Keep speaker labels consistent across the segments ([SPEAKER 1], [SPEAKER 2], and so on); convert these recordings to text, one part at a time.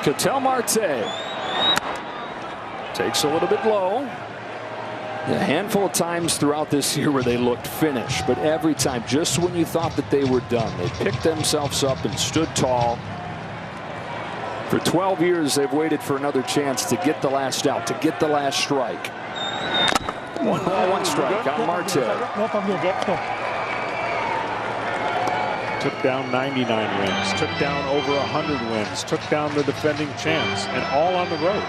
[SPEAKER 1] Ketel Marte takes a little bit low. A handful of times throughout this year where they looked finished, but every time, just when you thought that they were done, they picked themselves up and stood tall. For 12 years, they've waited for another chance to get the last out, to get the last strike. 1 ball, 1 strike on Marte.
[SPEAKER 2] Took down 99 wins, took down over 100 wins, took down the defending champs, and all on the road.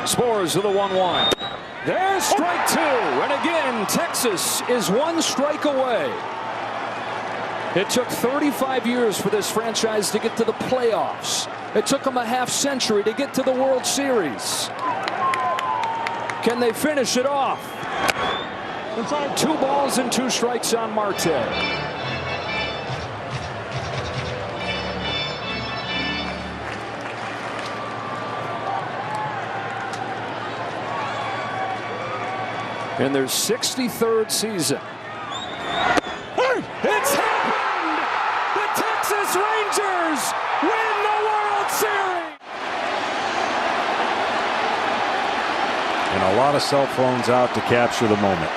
[SPEAKER 1] Spores with a 1-1. There's strike 2. And again, Texas is 1 strike away. It took 35 years for this franchise to get to the playoffs. It took them a half-century to get to the World Series. Can they finish it off? 2 balls and 2 strikes on Marte. In their 63rd season. It's happened! The Texas Rangers win the World Series!
[SPEAKER 2] And a lot of cell phones out to capture the moment.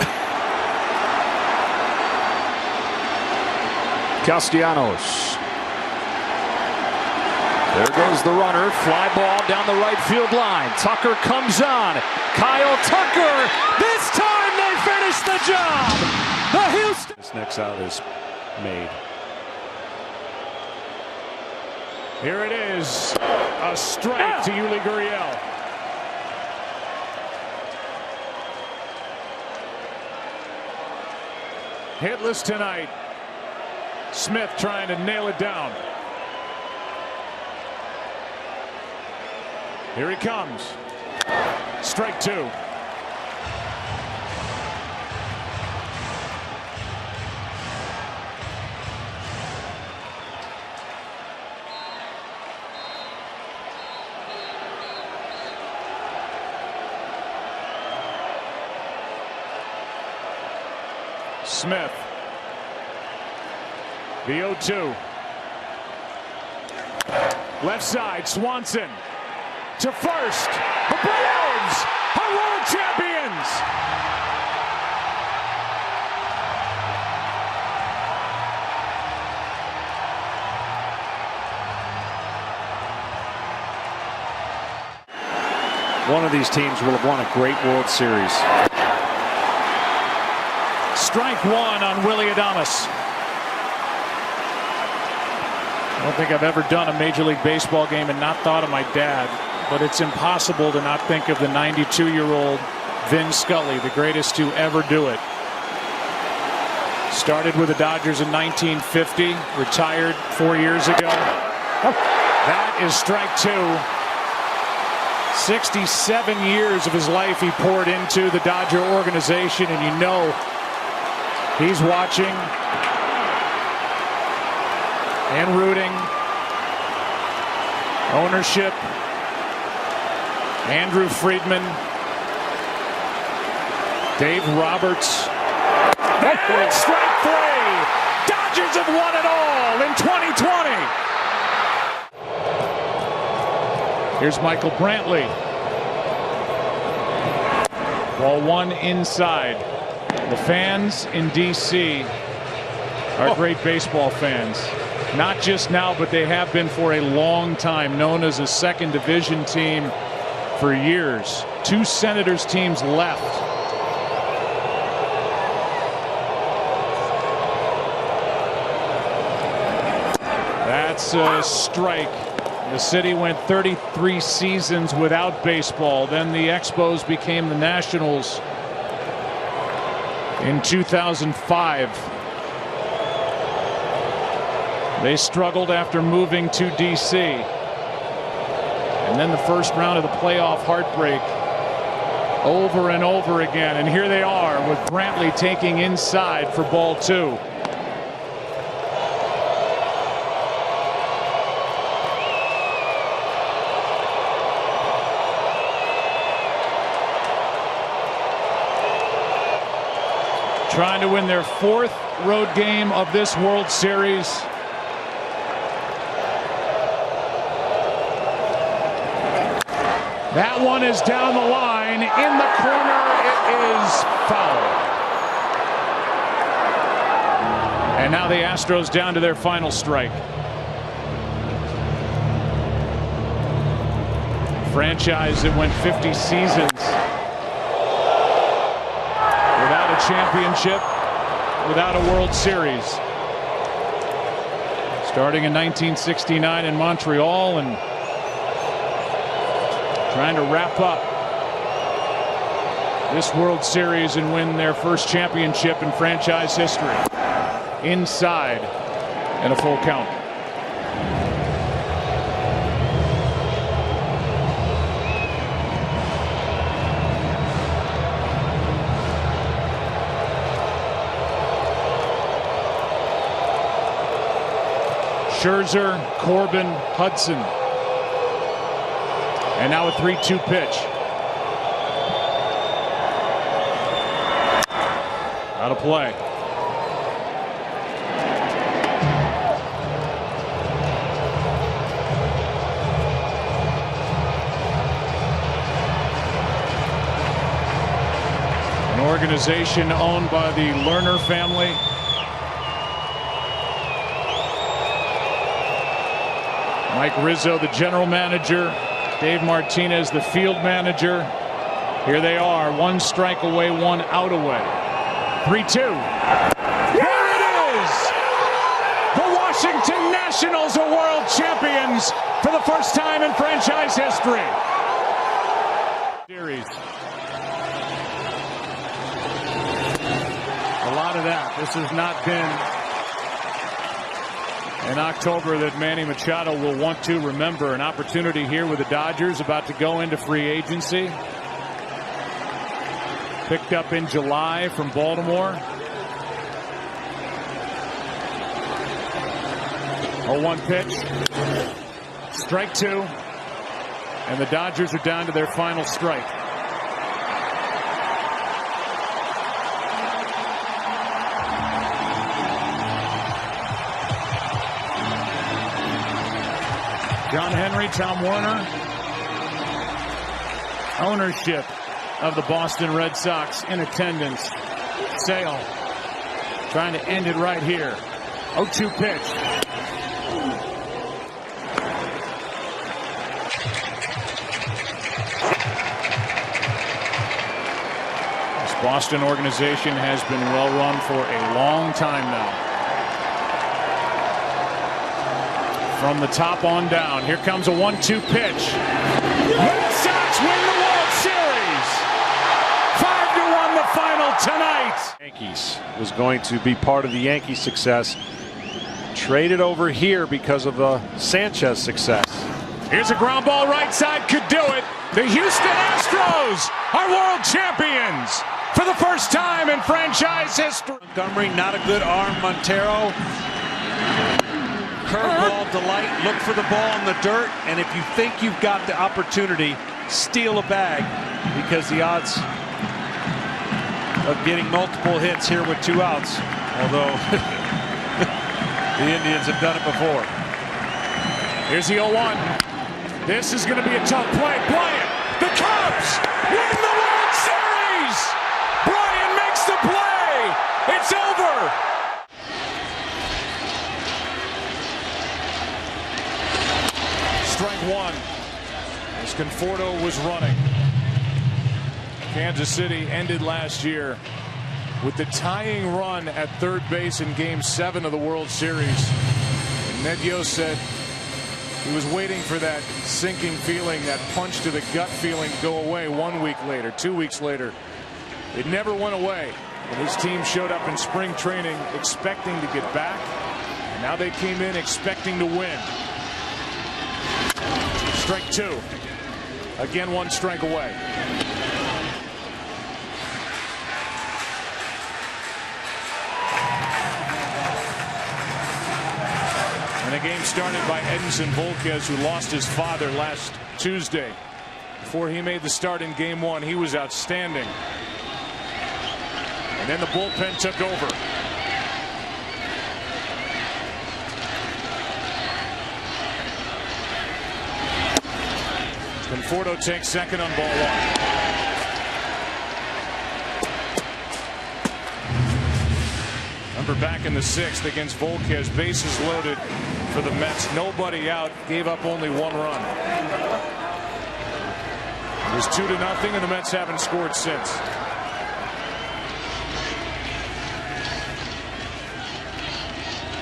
[SPEAKER 1] Castellanos. There goes the runner. Fly ball down the right field line. Tucker comes on. Kyle Tucker. This time they finish the job. The Houston.
[SPEAKER 2] This next out is made.
[SPEAKER 3] Here it is. A strike to Yuli Gurriel. Hitless tonight. Smith trying to nail it down. Here he comes. Strike 2. Smith. The 0-2. Left side, Swanson. To first. The Braves are world champions.
[SPEAKER 2] One of these teams will have won a great World Series.
[SPEAKER 3] Strike 1 on Willy Adames. I don't think I've ever done a Major League Baseball game and not thought of my dad. But it's impossible to not think of the 92-year-old Vin Scully, the greatest to ever do it. Started with the Dodgers in 1950, retired 4 years ago. That is strike 2. 67 years of his life he poured into the Dodger organization, and you know he's watching and rooting. Ownership. Andrew Friedman, Dave Roberts. That's strike 3. Dodgers have won it all in 2020. Here's Michael Brantley. Ball 1 inside. The fans in D.C. are great baseball fans. Not just now, but they have been for a long time, known as a second division team. For years. 2 Senators teams left. That's a strike. The city went 33 seasons without baseball. Then the Expos became the Nationals in 2005. They struggled after moving to D.C. And then the first round of the playoff heartbreak over and over again. And here they are with Brantley taking inside for ball 2. trying to win their 4th road game of this World Series. That one is down the line in the corner. It is foul. And now the Astros down to their final strike. Franchise that went 50 seasons without a championship, without a World Series. Starting in 1969 in Montreal and trying to wrap up this World Series and win their first championship in franchise history. Inside and a full count. Scherzer, Corbin, Hudson. And now a 3-2 pitch. Out of play. An organization owned by the Lerner family. Mike Rizzo, the general manager. Dave Martinez, the field manager. Here they are, 1 strike away, 1 out away. 3-2. There it is! The Washington Nationals are world champions for the first time in franchise history. Series. A lot of that. This has not been in October that Manny Machado will want to remember. An opportunity here with the Dodgers about to go into free agency. Picked up in July from Baltimore. 0-1 pitch. Strike 2. And the Dodgers are down to their final strike. John Henry, Tom Werner. Ownership of the Boston Red Sox in attendance. Sale trying to end it right here. 0-2 pitch. This Boston organization has been well run for a long time now. From the top on down, here comes a 1-2 pitch. Red Sox win the World Series. 5-1 the final tonight.
[SPEAKER 2] Yankees was going to be part of the Yankees' success. Traded over here because of the Sanchez success.
[SPEAKER 3] Here's a ground ball right side, could do it. The Houston Astros are world champions for the first time in franchise history.
[SPEAKER 4] Montgomery, not a good arm. Montero. Curveball delight, look for the ball in the dirt, and if you think you've got the opportunity, steal a bag, because the odds of getting multiple hits here with 2 outs, although the Indians have done it before.
[SPEAKER 3] Here's the 0-1. This is going to be a tough play. Bryant, the Cubs win the World Series! Bryant makes the play! It's over! Strike 1 as Conforto was running. Kansas City ended last year with the tying run at third base in Game 7 of the World Series. And Ned Yost said he was waiting for that sinking feeling, that punch to the gut feeling to go away 1 week later, 2 weeks later. It never went away. And his team showed up in spring training expecting to get back. And now they came in expecting to win. Strike 2. Again, 1 strike away. And the game started by Edinson Volquez, who lost his father last Tuesday. Before he made the start in Game 1, he was outstanding. And then the bullpen took over. Conforto takes second on ball one. Remember back in the 6th against Volquez, bases loaded for the Mets. Nobody out, gave up only 1 run. It was 2-0, and the Mets haven't scored since.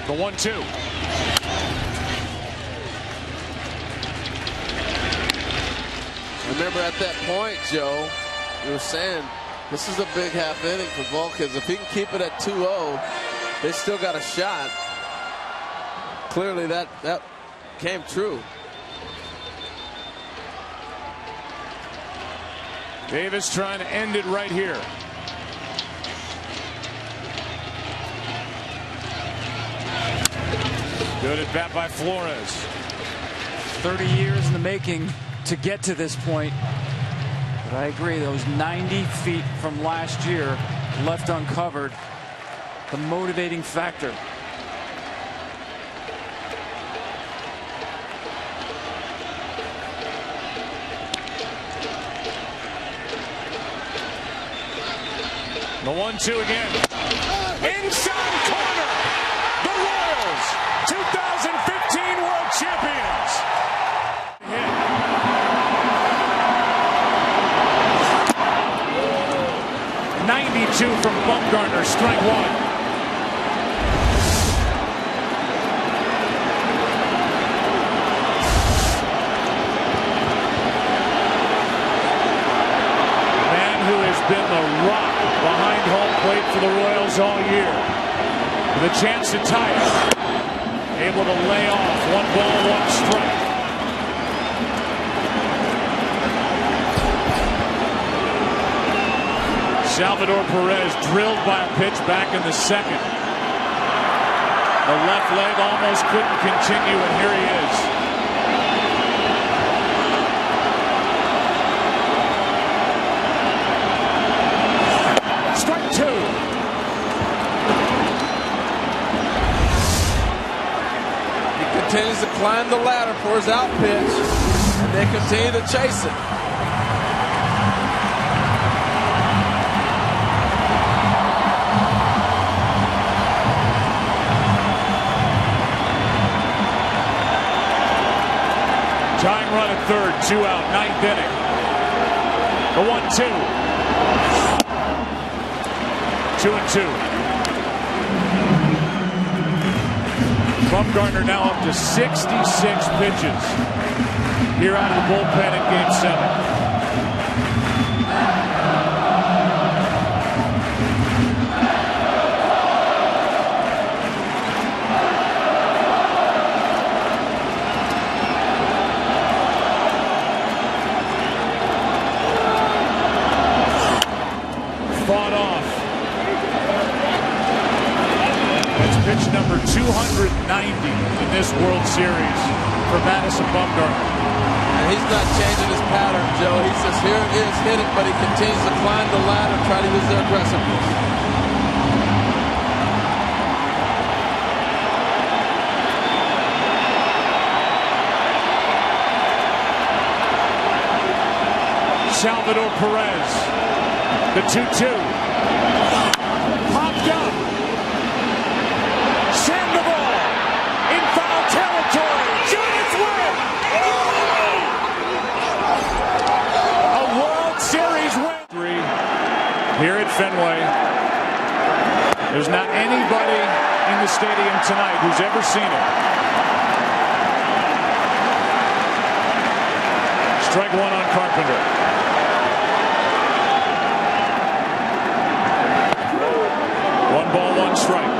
[SPEAKER 3] The 1-2.
[SPEAKER 5] Remember at that point, Joe, you were saying this is a big half inning for Volquez. If he can keep it at 2-0, they still got a shot. Clearly that came true.
[SPEAKER 3] Davis trying to end it right here. Good at bat by Flores.
[SPEAKER 6] 30 years in the making to get to this point. But I agree, those 90 feet from last year left uncovered, the motivating factor.
[SPEAKER 3] The 1-2 again. Inside corner. The Royals, 2015 World Champions. Hit. .92 from Bumgarner, strike one. Man who has been the rock behind home plate for the Royals all year. With a chance to tie it. Able to lay off 1 ball, 1 strike. Salvador Perez drilled by a pitch back in the 2nd. The left leg almost couldn't continue, and here he is.
[SPEAKER 5] Continues to climb the ladder for his out pitch, and they continue to chase it.
[SPEAKER 3] Tying run at 3rd, 2 out, 9th inning. The 1-2. 2-2. Bumgarner now up to 66 pitches here out of the bullpen in Game 7. Fought off. That's pitch number 290 in this World Series for Madison Bumgarner.
[SPEAKER 5] And he's not changing his pattern, Joe. He says, here it is, hit it, but he continues to climb the ladder and try to use their aggressiveness.
[SPEAKER 3] Salvador Perez, the 2-2. Popped up. Send the ball in foul territory. Giants win. A World Series win. 3 here at Fenway. There's not anybody in the stadium tonight who's ever seen it. Strike 1 on Carpenter. 1 ball, 1 strike.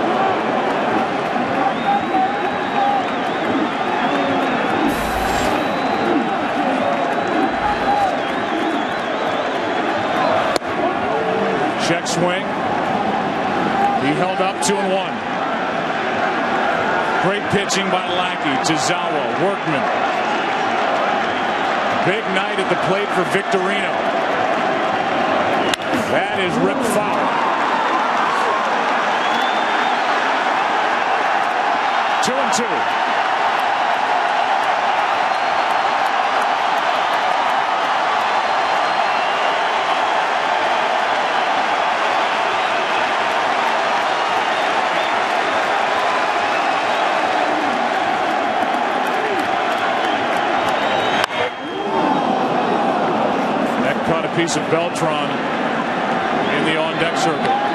[SPEAKER 3] Check swing. He held up 2-1. Great pitching by Lackey. Tazawa, Workman. Big night at the plate for Victorino. That is ripped foul. 1-2. That caught a piece of Beltran in the on-deck circle.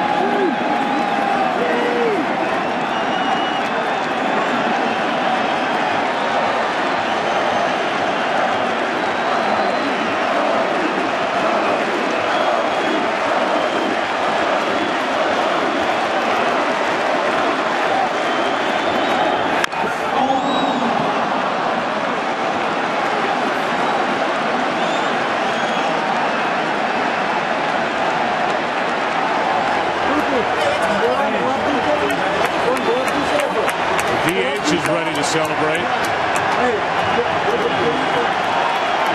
[SPEAKER 3] DH is ready to celebrate.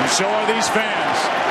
[SPEAKER 3] And so are these fans.